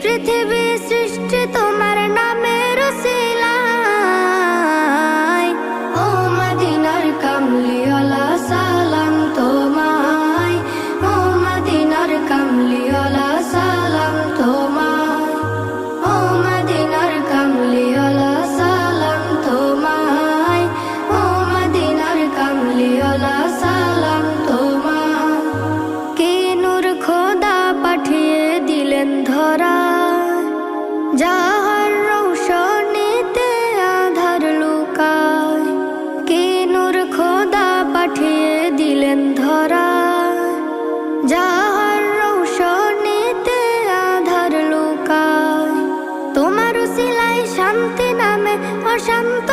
পৃথিবী সৃষ্টি তোমার নামের উসিলায়। ও মদিনার কামলিওয়ালা সালাম তোমায়, ও মদিনার কামলিওয়ালা সালাম তোমায়, ও মদিনার কামলিওয়ালা সালাম তোমায়, ও মদিনার কামলিওয়ালা সালাম তোমায়। কে নূর খোদা পাঠিয়ে দিলেন ধরা, যাহার রৌশনীতে আধার লুকায়। কে নূর খোদা পাঠিয়ে দিলেন ধরা, যাহার রৌশনীতে আধার লুকায়। তোমার উসিলায় শান্তি নামে অশান্ত